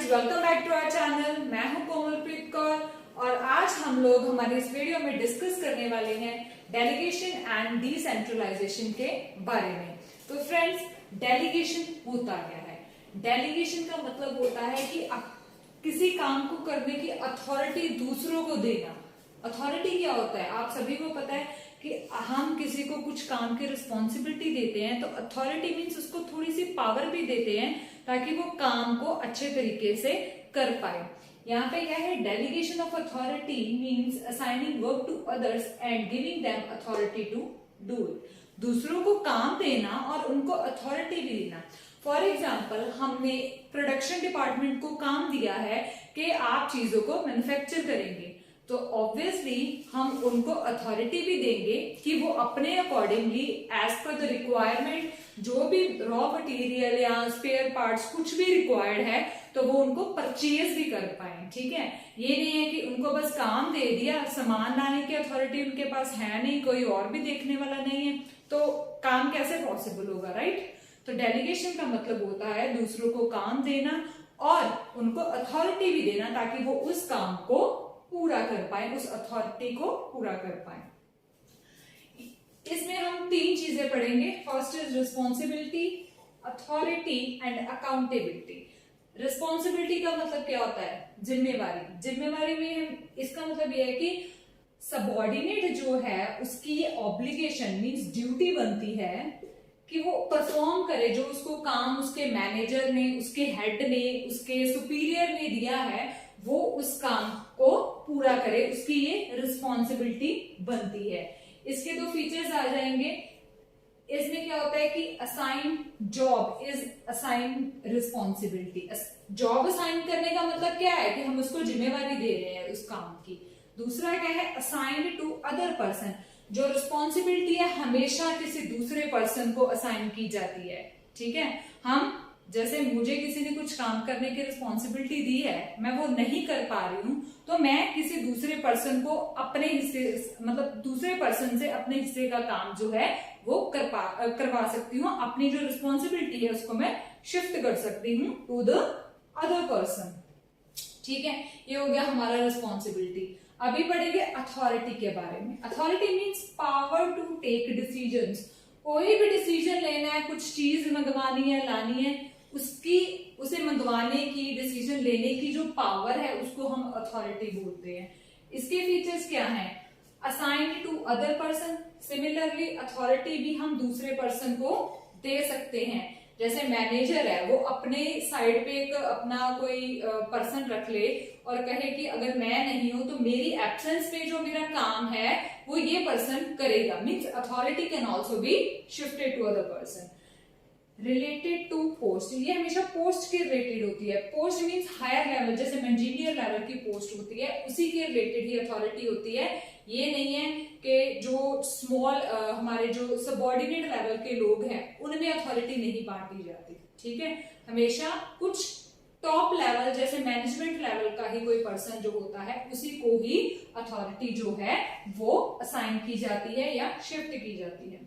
Friends, welcome back to our channel. मैं हूं कोमलप्रीत कौर और आज हम लोग हमारे इस वीडियो में डिस्कस करने वाले हैं डेलीगेशन एंड डिसेंट्रलाइजेशन के बारे में। तो फ्रेंड्स, डेलीगेशन होता क्या है? डेलीगेशन का मतलब होता है कि किसी काम को करने की अथॉरिटी दूसरों को देना। अथॉरिटी क्या होता है? आप सभी को पता है कि हम किसी को कुछ काम की रिस्पॉन्सिबिलिटी देते हैं तो अथॉरिटी मीन्स उसको थोड़ी सी पावर भी देते हैं ताकि वो काम को अच्छे तरीके से कर पाए। यहाँ पे क्या है? Delegation of authority means assigning work to others and giving them authority to do it. दूसरों को काम देना और उनको अथॉरिटी भी देना। फॉर एग्जाम्पल, हमने प्रोडक्शन डिपार्टमेंट को काम दिया है कि आप चीजों को मैन्युफैक्चर करेंगे, तो ऑब्वियसली हम उनको अथॉरिटी भी देंगे कि वो अपने accordingly as per the requirement जो भी रॉ मटेरियल या स्पेयर पार्ट्स कुछ भी रिक्वायर्ड है तो वो उनको परचेज भी कर पाए। ठीक है, ये नहीं है कि उनको बस काम दे दिया, सामान लाने की अथॉरिटी उनके पास है नहीं, कोई और भी देखने वाला नहीं है, तो काम कैसे पॉसिबल होगा, राइट? तो डेलीगेशन का मतलब होता है दूसरों को काम देना और उनको अथॉरिटी भी देना ताकि वो उस काम को पूरा कर पाए, उस अथॉरिटी को पूरा कर पाए। इसमें हम तीन चीजें पढ़ेंगे। First is responsibility, authority and accountability. Responsibility का मतलब क्या होता है? जिम्मेवारी। जिम्मेवारी में इसका मतलब यह है कि सबऑर्डिनेट जो है उसकी ऑब्लिगेशन मींस ड्यूटी बनती है कि वो परफॉर्म करे जो उसको काम उसके मैनेजर ने, उसके हेड ने, उसके सुपीरियर ने दिया है, वो उस काम को पूरा करे, उसकी ये रिस्पॉन्सिबिलिटी बनती है। इसके दो फीचर्स आ जाएंगे। इसमें क्या होता है कि assign job is assign responsibility. Job assign करने का मतलब क्या है कि हम उसको जिम्मेवारी दे रहे हैं उस काम की। दूसरा क्या है? Assigned to other person. जो रिस्पॉन्सिबिलिटी है हमेशा किसी दूसरे पर्सन को असाइन की जाती है। ठीक है, हम जैसे मुझे किसी ने कुछ काम करने की रिस्पॉन्सिबिलिटी दी है, मैं वो नहीं कर पा रही हूं, तो मैं किसी दूसरे पर्सन को अपने हिस्से मतलब दूसरे पर्सन से अपने हिस्से का काम जो है वो करवा सकती हूँ। अपनी जो रिस्पॉन्सिबिलिटी है उसको मैं शिफ्ट कर सकती हूँ टू द अदर पर्सन। ठीक है, ये हो गया हमारा रिस्पॉन्सिबिलिटी। अभी पढ़ेंगे अथॉरिटी के बारे में। Authority means power to take decisions. कोई भी डिसीजन लेना है, कुछ चीज मंगवानी है, लानी है, उसे मंगवाने की, डिसीजन लेने की जो पावर है उसको हम अथॉरिटी बोलते हैं। इसके फीचर्स क्या हैं? Assigned to other person. Similarly authority भी हम दूसरे पर्सन को दे सकते हैं। जैसे मैनेजर है, वो अपने साइड पे एक अपना कोई पर्सन रख ले और कहे कि अगर मैं नहीं हूं तो मेरी एब्सेंस पे जो मेरा काम है वो ये पर्सन करेगा। Means authority can also be shifted to other person. Related to post, ये हमेशा पोस्ट के रिलेटेड होती है। पोस्ट मीन्स हायर लेवल, जैसे इंजीनियर लेवल की पोस्ट होती है उसी के रिलेटेड ही अथॉरिटी होती है। ये नहीं है कि जो स्मॉल हमारे जो सबऑर्डिनेट लेवल के लोग हैं उनमें अथॉरिटी नहीं बांटी जाती। ठीक है, हमेशा कुछ टॉप लेवल जैसे मैनेजमेंट लेवल का ही कोई पर्सन जो होता है उसी को ही अथॉरिटी जो है वो असाइन की जाती है या शिफ्ट की जाती है।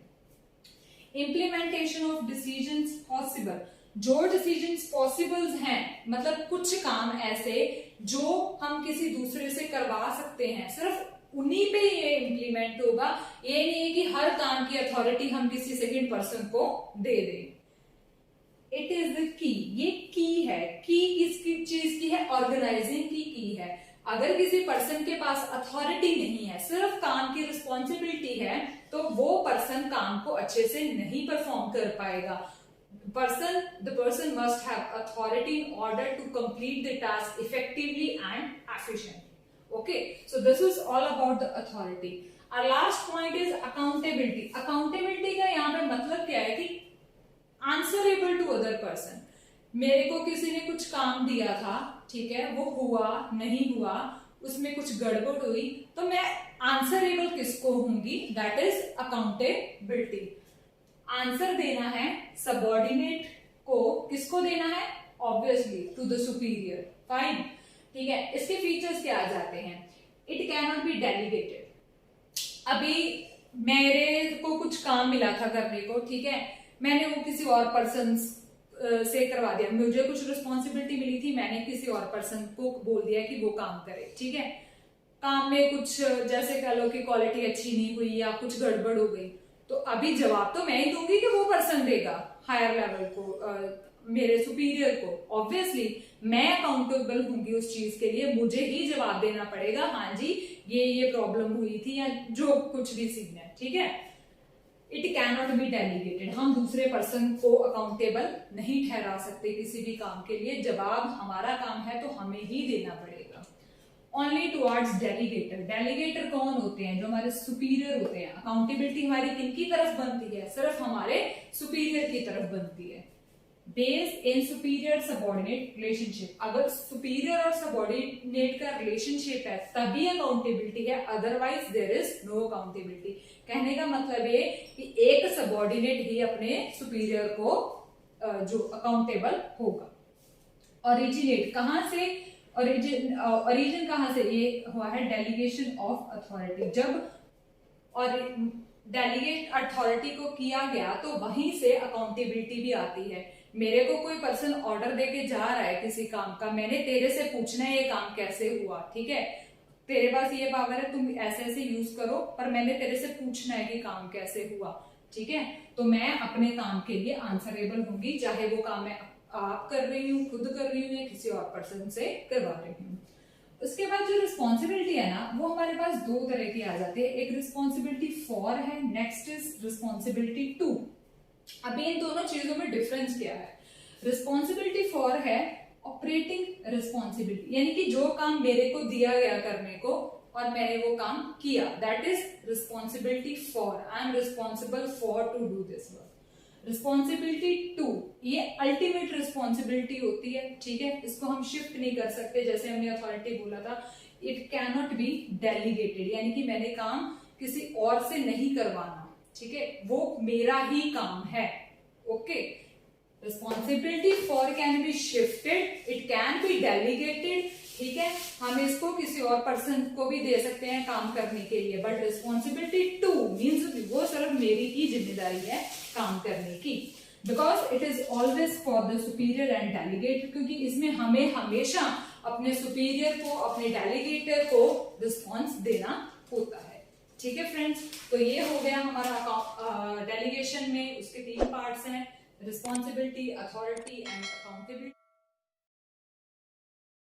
Implementation of decisions possible. जो डिसीजंस पॉसिबल्स हैं, मतलब कुछ काम ऐसे जो हम किसी दूसरे से करवा सकते हैं, सिर्फ उन्हीं पे ये इम्प्लीमेंट होगा। ये नहीं है कि हर काम की अथॉरिटी हम किसी सेकंड पर्सन को दे दें। It is the key. ये की है। की किसकी चीज की है? ऑर्गेनाइजिंग की है। अगर किसी पर्सन के पास अथॉरिटी नहीं है, सिर्फ काम की रिस्पॉन्सिबिलिटी है, तो वो पर्सन काम को अच्छे से नहीं परफॉर्म कर पाएगा। The person must have authority in order to complete the task effectively and efficiently. Okay, so this is all about the authority. Our last point is accountability. Accountability का यहाँ पे मतलब क्या है कि answerable to other person. मेरे को किसी ने कुछ काम दिया था, ठीक है, वो हुआ नहीं हुआ, उसमें कुछ गड़बड़ हुई, तो मैं आंसरेबल किसको होंगी? That is accountability. आंसर देना है सबऑर्डिनेट को, किसको देना है? Obviously to the superior. Fine, ठीक है। इसके फीचर्स क्या आ जाते हैं? It can not be delegated. अभी मेरे को कुछ काम मिला था करने को, ठीक है, मैंने वो किसी और पर्सन से करवा दिया, मुझे कुछ रिस्पॉन्सिबिलिटी मिली थी, मैंने किसी और पर्सन को बोल दिया कि वो काम करे, ठीक है। काम में कुछ जैसे कह लो कि क्वालिटी अच्छी नहीं हुई या कुछ गड़बड़ हो गई, तो अभी जवाब तो मैं ही दूंगी कि वो पर्सन देगा हायर लेवल को, मेरे सुपीरियर को। ऑब्वियसली मैं अकाउंटेबल होंगी उस चीज के लिए, मुझे ही जवाब देना पड़ेगा, हाँ जी ये प्रॉब्लम हुई थी या जो कुछ भी सीन है, ठीक है। It can not be delegated, हम दूसरे पर्सन को अकाउंटेबल नहीं ठहरा सकते किसी भी काम के लिए, जवाब हमारा काम है तो हमें ही देना पड़ेगा। ओनली टुवर्ड्स डेलीगेटर, डेलीगेटर कौन होते हैं? जो हमारे सुपीरियर होते हैं। अकाउंटेबिलिटी हमारी किनकी तरफ बनती है? सिर्फ हमारे सुपीरियर की तरफ बनती है। Based in superior subordinate relationship, अगर सुपीरियर और सबऑर्डिनेट का रिलेशनशिप है तभी अकाउंटेबिलिटी है, otherwise there is no accountability. कहने का मतलब ये कि एक सबऑर्डिनेट ही अपने सुपीरियर को जो अकाउंटेबल होगा। ओरिजिनेट कहां से? ओरिजिन कहां से? ये हुआ है डेलीगेशन ऑफ अथॉरिटी। जब और डेलीगेट अथॉरिटी को किया गया तो वहीं से अकाउंटेबिलिटी भी आती है। मेरे को कोई पर्सन ऑर्डर देके जा रहा है किसी काम का, मैंने तेरे से पूछना है ये काम कैसे हुआ, ठीक है, तेरे पास ये पावर है तुम ऐसे ऐसे यूज करो, पर मैंने तेरे से पूछना है कि काम कैसे हुआ, ठीक है। तो मैं अपने काम के लिए आंसरेबल होंगी, चाहे वो काम मैं आप कर रही हूँ, खुद कर रही हूँ या किसी और पर्सन से करवा रही हूँ। उसके बाद जो रिस्पॉन्सिबिलिटी है ना, वो हमारे पास दो तरह की आ जाती है। एक रिस्पॉन्सिबिलिटी फॉर है, नेक्स्ट इज रिस्पॉन्सिबिलिटी टू। अभी इन दोनों चीजों में डिफरेंस क्या है? रिस्पॉन्सिबिलिटी फॉर है ऑपरेटिंग रिस्पॉन्सिबिलिटी, यानी कि जो काम मेरे को दिया गया करने को और मैंने वो काम किया, that is responsibility for. I am responsible for to do this work. Responsibility to, ये अल्टीमेट रिस्पॉन्सिबिलिटी होती है, ठीक है, इसको हम शिफ्ट नहीं कर सकते। जैसे हमने अथॉरिटी बोला था, it can not be delegated, यानी कि मैंने काम किसी और से नहीं करवाना, ठीक है, वो मेरा ही काम है, okay. Responsibility for can be shifted, it can be delegated, ठीक है, हम इसको किसी और पर्सन को भी दे सकते हैं काम करने के लिए, बट रिस्पॉन्सिबिलिटी टू मीन्स वो सिर्फ मेरी ही जिम्मेदारी है काम करने की, because it is always for the superior and delegate, क्योंकि इसमें हमें हमेशा अपने सुपीरियर को, अपने डेलीगेटर को रिस्पॉन्स देना होता है, ठीक है फ्रेंड्स। तो ये हो गया हमारा डेलीगेशन में, उसके तीन पार्ट्स हैं, रिस्पॉन्सिबिलिटी, अथॉरिटी एंड अकाउंटेबिलिटी।